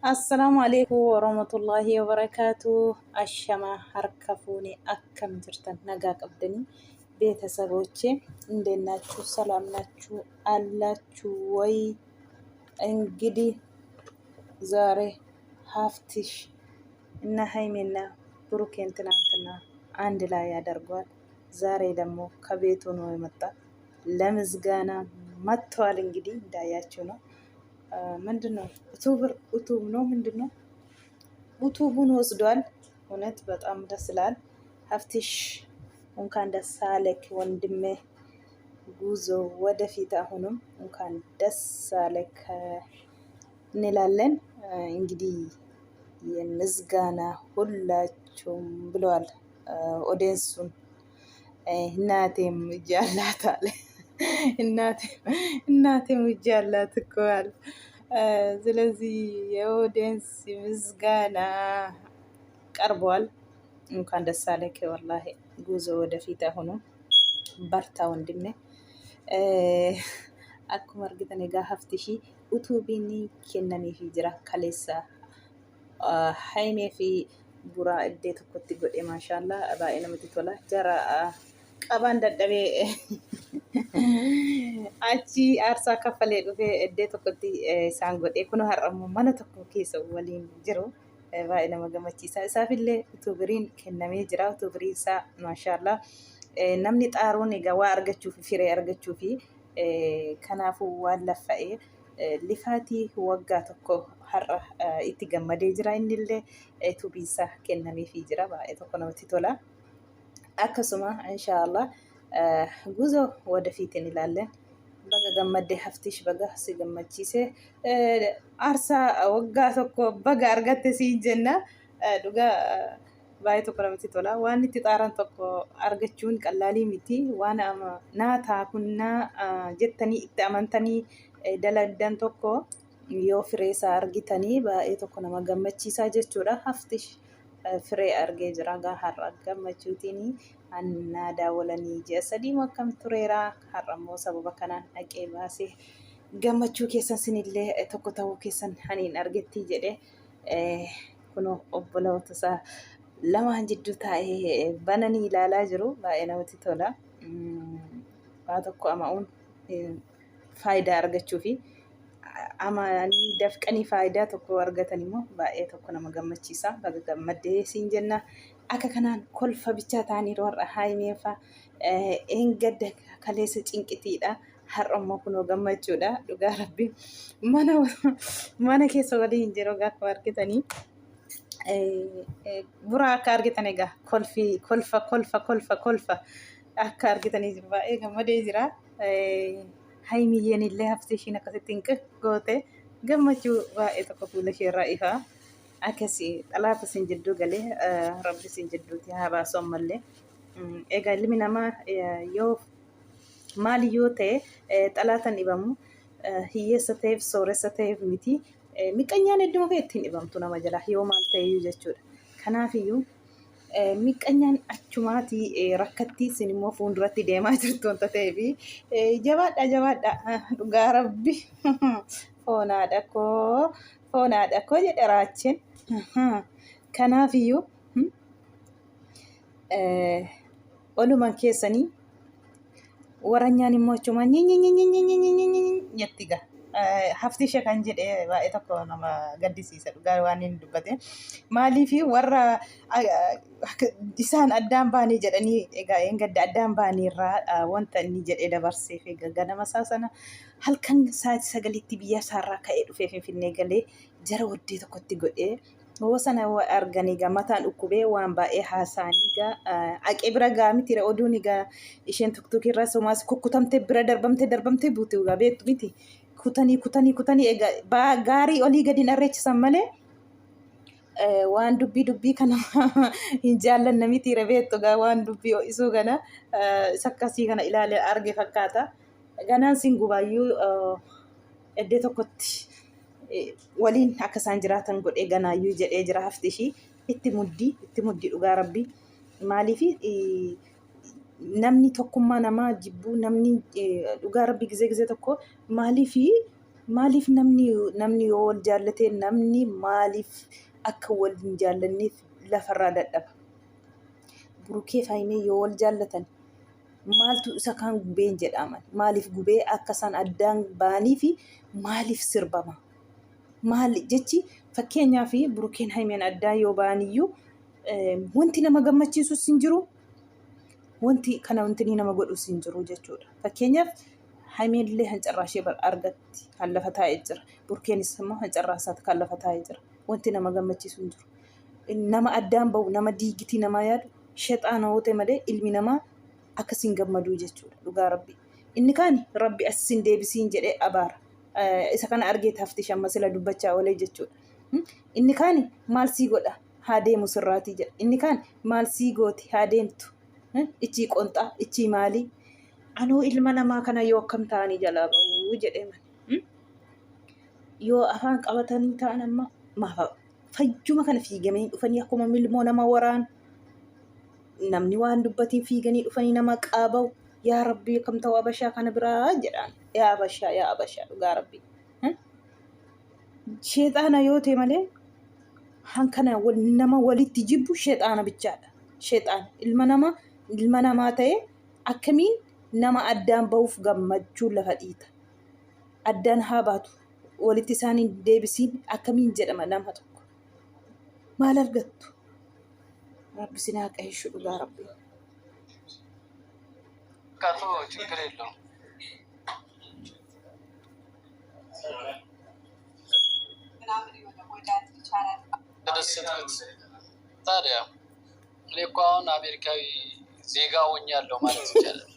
السلام عليكم ورحمة الله وبركاته. الشما هركفوني أكم جرتن نجاك أبدني بيت سبوتشي عندنا شو سلامنا شو الله شو وي انجدي زاري هافتش إنها هاي منا بروكين تنانتنا عند لا يا درجات زاري دمو كبيتون ومتا لمزجانا متوال انجدي داياتشونا ምንድነው ዩቱብ ነው ምንድነው ዩቱቡን ወስዷል። እውነት በጣም ደስ ይላል። ሀፍትሽ እንኳን ደስ አለክ ወንድሜ፣ ጉዞ ወደፊት። አሁንም እንኳን ደስ አለክ እንላለን። እንግዲህ የምስጋና ሁላችሁም ብለዋል ኦዲየንሱን። እናቴም እጅ አላት አለ እናቴም እጅ አላት እኮ አለ። ስለዚህ የኦዲየንስ ምስጋና ቀርቧል። እንኳን ደስ አለህ ወላሂ፣ ጉዞ ወደፊት። አሁንም በርታ ወንድሜ። አኩማ አርጊተን ጋ ሀፍትሺ ዩቱቢኒ ከነኒፊ ጅራ ከሌሳ ሃይሜ ፊ ቡራ እዴ tokkotti godhe maashaallah baay'ee namatti tola. Jara qabaan dadhabee achi aarsaa kaffalee dhufee iddoo tokkotti isaan godhee kun har'ammoo mana tokko keessa waliin jiru. Baay'ee nama gammachiisa. Isaafillee yuutuberiin kennamee jira. Yuutuberii isaa maashaallah. Namni xaaruun egaa waa argachuuf firee argachuuf kanaafuu waan laffa'ee lifaatii waggaa tokko har'a itti gammadee jira. Innillee yuutubii isaa kennameefii jira. Baay'ee tokko namatti tola. akkasuma inshallah ጉዞ ወደፊት እንላለን። baga gammadde haftish baga si gammachiise arsa waggaa tokko baga argatte si jenna. Dhugaa baay'ee tokko namatti tola. Waan itti xaaran tokko argachuun qallaalii miti. Waan naataa kunnaa jettanii itti amantanii dalagdan tokko yoo firee isaa argitanii baay'ee tokko nama gammachiisaa jechuudha. Haftish firee argee jira gaa har'a gammachuutiini annaa daawwalanii ji'a sadii akkam tureera. Har'ammoo sababa kanaan dhaqee baasee gammachuu keessan sinillee tokko ta'uu keessan haniin argetti jedhe kunoo obboloota isaa lamaan jidduu taa'ee bananii ilaalaa jiru. Baay'ee namatti tola. Waa tokko ama'uun faayidaa argachuufi amanii dafqanii faayidaa tokko argatan immoo baay'ee tokko nama gammachiisa. Baga gammaddee siin jenna. Akka kanaan kolfa bichaa ta'anii warra haayimeefa gadda kaleessa cinqitiidha. Har'ammoo kunoo gammachuudha. Dhugaa rabbi mana keessa waliin jiru gaafa argitanii buraa akka argitan egaa kolfa akka argitanii jiru. Baay'ee gammadee jira. Haayimiyyeen illee haftee ishiin akkasitti hin goote gammachuu baay'ee tokko fuula isheerraa ifaa. Akkasii xalaata isin jidduu galee rabbi isin jidduutti haa baasu ammallee. Egaa ilmi namaa yoo maali yoo ta'e xalaatan dhibamu hiyyeessa ta'eef sooressa ta'eef miti. Miqqanyaan hedduma kee ittiin dhibamtu nama jala yoo maal ta'eyyuu jechuudha. Kanaafiyyuu miqqanyaan achumaatii rakkattii isin immoo fuulduratti deemaa jirtu wanta ta'eefi jabaadha dhugaa rabbi foonaadha koo jedhe raacheen. Kanaafiyyuu olumaan keessanii waranyaan immoo achumaan jettiga. Haftisha kan jedhe baay'ee tokko nama gaddisiisa dhugaa waan inni dubbate. Maaliifi warra isaan addaan baanii jedhanii egaa gadda addaan baanii irraa wanta inni jedhee dabarseef ganama isaa sana halkan sa'aatii 9tti biyya isaarraa ka'ee dhufee Finfinnee galee jara waddee tokkotti godhee hoo sana arganii mataan dhukkubee waan baay'ee haasa'anii aqee bira miti oduun isheen tuktukirra somaas kukkutamtee bira darbamtee buute beektu miti. Kutanii egaa gaarii olii gadi narreechisan malee waan dubbii kana hin jaallanne miti beektu waan dubbii isuu kana sakkasii kana ilaalee arge fakkaata. Ganaan sin gubaayyuu iddoo tokkotti waliin akka isaan jiraatan godhee ganaayyuu jedhee jira hafti ishii itti muddii dhugaa rabbii maaliif namni tokkummaa namaa jibbuu namni dhugaa rabbii gizee tokko maaliif namni yoo wal jaallatee namni maaliif akka wal hin jaallanneef lafarraa dadhaba. Burukee faayimee yoo wal jaallatan maaltu isa kaan gubeen jedhaman maaliif gubee akka isaan addaan ba'anii fi maaliif sirbama maal jechi fakkeenyaa fi burukeen haymeen addaa yoo ba'aniyyuu wanti nama gammachiisus hin jiru wanti nama godhus hin jiru jechuudha. Fakkeenyaaf haymeen illee hancarraa ishee argatti kan lafa taa'ee jira burukeenis immoo hancarraa isaati kan lafa taa'ee jira wanti nama gammachiisu hin jiru. Nama addaan ba'u nama diigitii namaa yaadu sheexaana hoote malee ilmi namaa akkasiin gammaduu jechuudha dhugaa rabbii. Inni kaan rabbi asiin deebisiin jedhee abaara. Isa kana argee tafti shamma sila dubbachaa oolee jechuudha. Inni kaan maal sii godha haa deemu sirraatii jedha. Inni kaan maal sii gooti haa deemtu. Ichii qonxaa ichii maalii. Anuu ilma namaa kana yoo akkam ta'anii jalaa ba'uu jedhee mana. Yoo afaan qabatanii ta'an amma maafa fayyuma kana fiigamanii dhufanii akkuma milmoo nama waraan. Namni waan dubbatiin fiiganii dhufanii nama qaaba'u yaa rabbii kam ta'u abashaa kana biraa jedhaan yaa abashaa dhugaa rabbii sheexaana yoo ta'e malee hankana nama walitti jibbu sheexaana bichaadha. Sheexaana ilma namaa ta'e akkamiin nama addaan ba'uuf gammachuu lafa dhiita addaan haa baatu walitti isaanii deebisiin akkamiin jedhama nama tokko maal argattu. Rabbi sinaa qaheessu dhugaa rabbii. ካቶ ችግር የለውም። ታዲያ እኔ እኮ አሁን አሜሪካዊ ዜጋ ሆኛለሁ ማለት ይቻላል።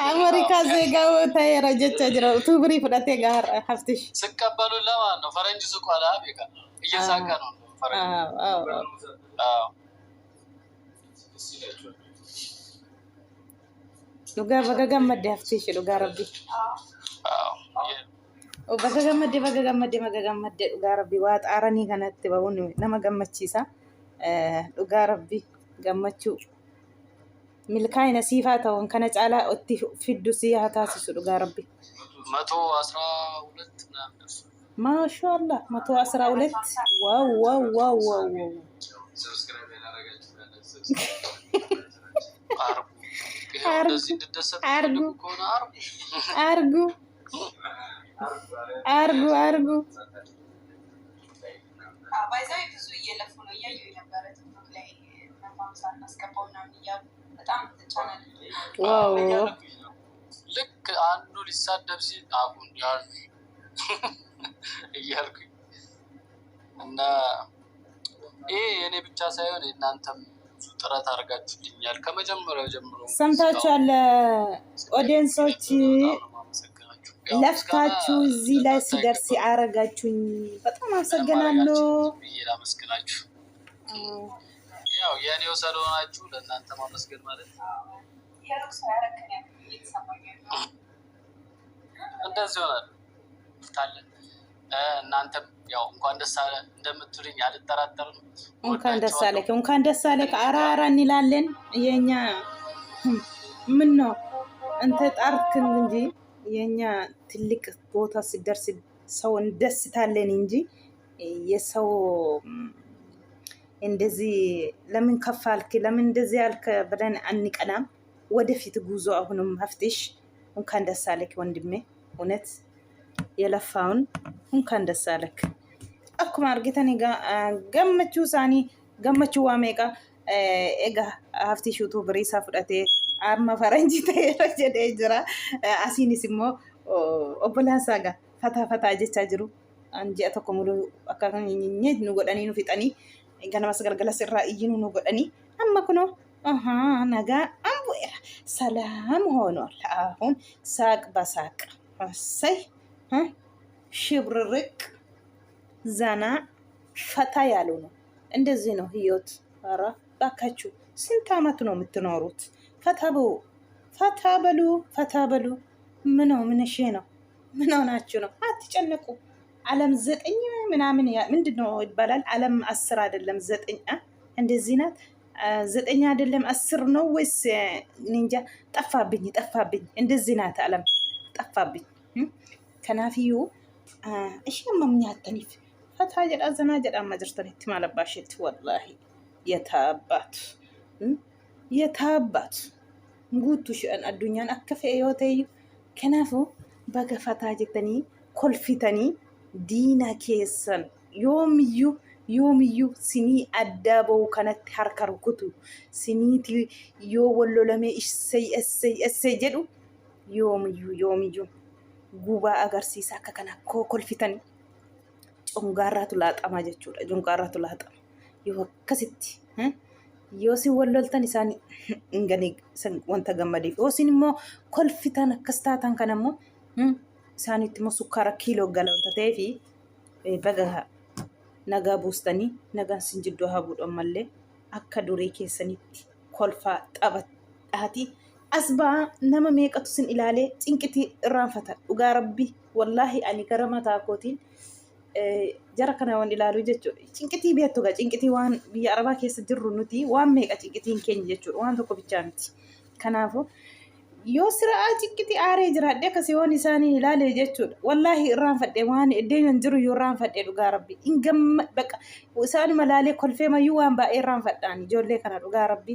አሜሪካ ዜጋ ወታይ ረጀቻ ጅራ ቱብሪ ፍዳቴ ጋር ሀፍትሽ ስቀበሉ ለማን ነው ፈረንጅ ሱቋላ አሜሪካ እየሳቀ ነው ፈረንጅ። Dhugaa baga gammadde haftee ishee dhugaa rabbii. Baga gammadde dhugaa rabbii waa xaaranii kanatti bahuun nama gammachiisa. Dhugaa rabbii gammachuu milkaa'ina siifaa ta'uun kana caalaa itti fiddu si haa taasisu dhugaa rabbii. 112 Maashaallah 112 ዋው አርጉ ባይዛዊ ብዙ እየለፉ ነው እያዩ የነበረ ቲክቶክ ላይ ነፋምሳ እናስገባው ምናምን እያሉ በጣም ቻናል ልክ አንዱ ሊሳደብ ሲል አሁን ያዝ እያልኩኝ እና ይሄ የኔ ብቻ ሳይሆን እናንተም ጥረት አድርጋችሁልኛል ከመጀመሪያው ጀምሮ ሰምታችኋል። ኦዲየንሶች ለፍታችሁ እዚህ ላይ ሲደርስ ያረጋችሁኝ በጣም አመሰግናለሁ። ላመስግናችሁ ያው የኔው ስለሆናችሁ ለእናንተ ማመስገን ማለት እንደዚህ ሆናል ታለን እናንተም ያው እንኳን ደስ አለ እንደምትሉኝ አልጠራጠርም። እንኳን ደስ አለህ አራራ እንላለን። የኛ ምን ነው እንተ ጣርክን እንጂ የኛ ትልቅ ቦታ ሲደርስ ሰው እንደስታለን እንጂ የሰው እንደዚህ ለምን ከፋልክ ለምን እንደዚህ ያልክ ብለን አንቀናም። ወደፊት ጉዞ አሁንም ሀፍትሽ እንኳን ደስ አለህ ወንድሜ እውነት የለፋውን እንኳን ደስ አለክ። አኩማ አርጊተኒ ገመቹ ሳኒ ገመቹ ዋሜቃ ኤጋ ሀፍቲ ሹቱ ብሪሳ ፍዳቴ አማ ፈረንጂ ተየረ ጀደ ጅራ አሲኒስ ሞ ኦቦላንሳ ጋ ፈታ ጀቻ ጅሩ አንጂ አተኮ ሙሉ አካከን ኝኝ ኑ ጎዳኒ ኑ ፊጣኒ ገነማስ ገርገላ ስራ እይኑ ኑ ጎዳኒ አማ ኩኖ ነጋ አምቡ ሰላም ሆኗል። አሁን ሳቅ በሳቅ አሰይ ሽብርርቅ ዘና ፈታ ያሉ ነው። እንደዚህ ነው ህይወት። ኧረ ባካችሁ ስንት አመት ነው የምትኖሩት? ፈታ በሉ። ምነው ምንሽ ነው? ምን ሆናችሁ ነው? አትጨነቁ። ዓለም 9 ምናምን ምንድነው ይባላል? ዓለም 10 አይደለም 9 እንደዚህ ናት። 9 አይደለም 10 ነው ወይስ እንጃ። ጠፋብኝ እንደዚህ ናት ዓለም ጠፋብኝ። ከናፊዩ እሺ ማምኛተኒፍ ፈታ ጀዳ ዘና ጀዳ ማጅርተኒት ማለባሽት ወላሂ የታባት ጉቱ ሸን አዱኛን አከፈ yootay ከናፉ በገፈታ ጀተኒ ኮልፊተኒ ዲና ኬሰን yoomiyyu sinii addaa ba'u kanatti harka rukutu siniiti yoo wallolame essay jedhu yoomiyyu gubaa agarsiisa akka kana kolfitanii congaarraatu laaxama jechuudha. Congaarraatu laaxama yoo akkasitti yoo si walloltan isaan ingani wanta gammadiif yoo sin immoo kolfitan akkas taatan kan ammoo isaanitti immoo sukkaara kiiloo gala wanta ta'eefi baga nagaa buustanii nagaan sin jidduu haa buudhan mallee akka durii keessanitti kolfaa taphaati. Asbaa nama meeqatu sin ilaalee cinqitii irraanfata. Dhugaa rabbi wallaahi ani gara mataa kootiin jara kana waan ilaaluu jechuudha. Cinqitii beektu gaa cinqitii waan biyya arabaa keessa jirru nuti waan meeqa cinqitiin keenya jechuudha. Waan tokko bichaa miti. Kanaafuu yoo siraa cinqitii aaree jiraadhee akkasii waan isaanii ilaalee jechuudha. Wallaahi irraanfadhee waan deeman jiru yoo irraanfadhee dhugaa rabbi. Ingamma baqa isaanuma laalee kolfee mayyuu waan baay'ee irraanfadhaan ijoollee kana dhugaa rabbi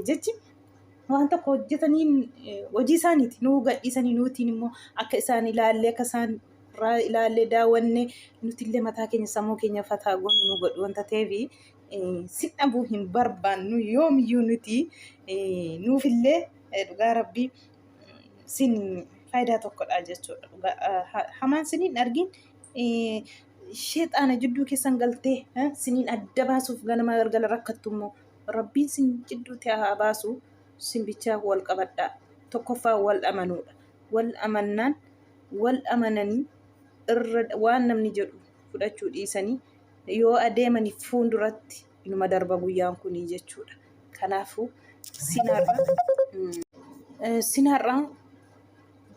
jechi. Waan tokko hojjetaniin hojii isaaniiti. Nuu gadhiisanii nuutiin immoo akka isaan ilaallee akka isaan ilaallee daawwanne nutillee mataa keenya sammuu keenya fataa goonu nu godhu wanta ta'eef sin dhabuu hin barbaannu yoomiyyuu nuti nuufillee dhugaa rabbii sin faayidaa tokkodha jechuudha. Hamaan siniin argin sheexaana jidduu keessan galtee siniin adda baasuuf ganama galgala rakkattu immoo rabbiin sin jidduutti haa baasu. Simbichaa wal qabadhaa. Tokkoffaa wal amanuudha. Wal amannaan wal amananii irra waan namni jedhu fudhachuu dhiisanii yoo adeemanii fuulduratti inuma darba guyyaan kunii jechuudha. Kanaafuu sinarraa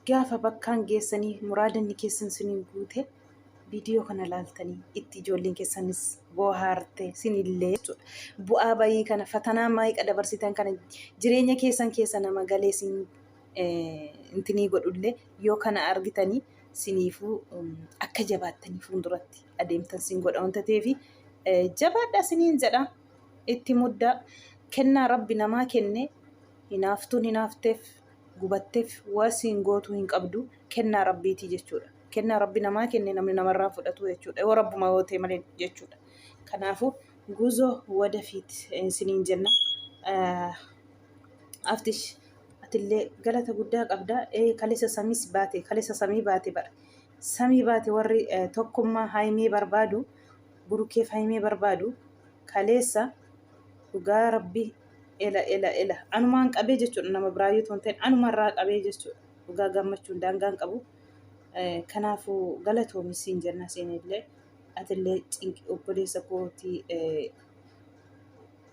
gaafa bakkaan geessanii muraadanni keessan siniin guute viidiyoo kana laaltanii itti ijoolleen keessanis bohaarte sinillee bu'aa bayii kana fatanaa maayiqa dabarsitan kana jireenya keessan keessa nama galee sin intinii godhullee yoo kana argitanii siniifuu akka jabaattanii fuulduratti adeemtan sin godha wanta ta'eef jabaadhaa siniin jedha. Itti muddaa kennaa rabbi namaa kenne hinaaftuun hinaafteef gubatteef waa siin gootuu hin qabdu kennaa rabbiitii jechuudha. Kennaa rabbi namaa kenne namni namarraa fudhatu jechuudha. Yoo rabbuma yoo ta'e malee jechuudha. Kanaafuu guzoo wadafiit siniin jenna. Aftish atillee galata guddaa qabda. Kaleessa samii baate bara. Samii baate warri tokkummaa haimee barbaadu burukeef haimee barbaadu kaleessa dhugaa rabbi ela anumaan qabee jechuudha. Nama biraayyuu ta'u ta'e anumarraa qabee jechuudha. Dhugaa gammachuun daangaan qabu. Kanaafuu galatoomi siin jenna seenillee atillee cinqi obboleessa kootii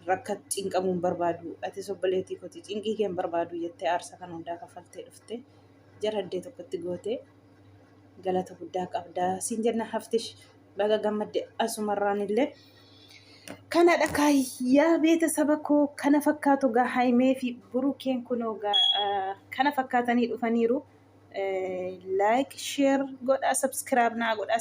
rakkat cinqamuun barbaadu atis obboleettii kootii cinqii keen barbaadu jettee aarsa kan hundaa kafaltee dhufte jaraddee tokkotti goote galata guddaa qabdaa siin jenna. Haftish baga gammadde asumarraan illee kana dhakaayyaa beetasaba koo kana fakkaatu gaa haimee fi burukeen kunoo gaa kana fakkaatanii dhufaniiru. Like, share, godhaa, subscribe naa godhaa.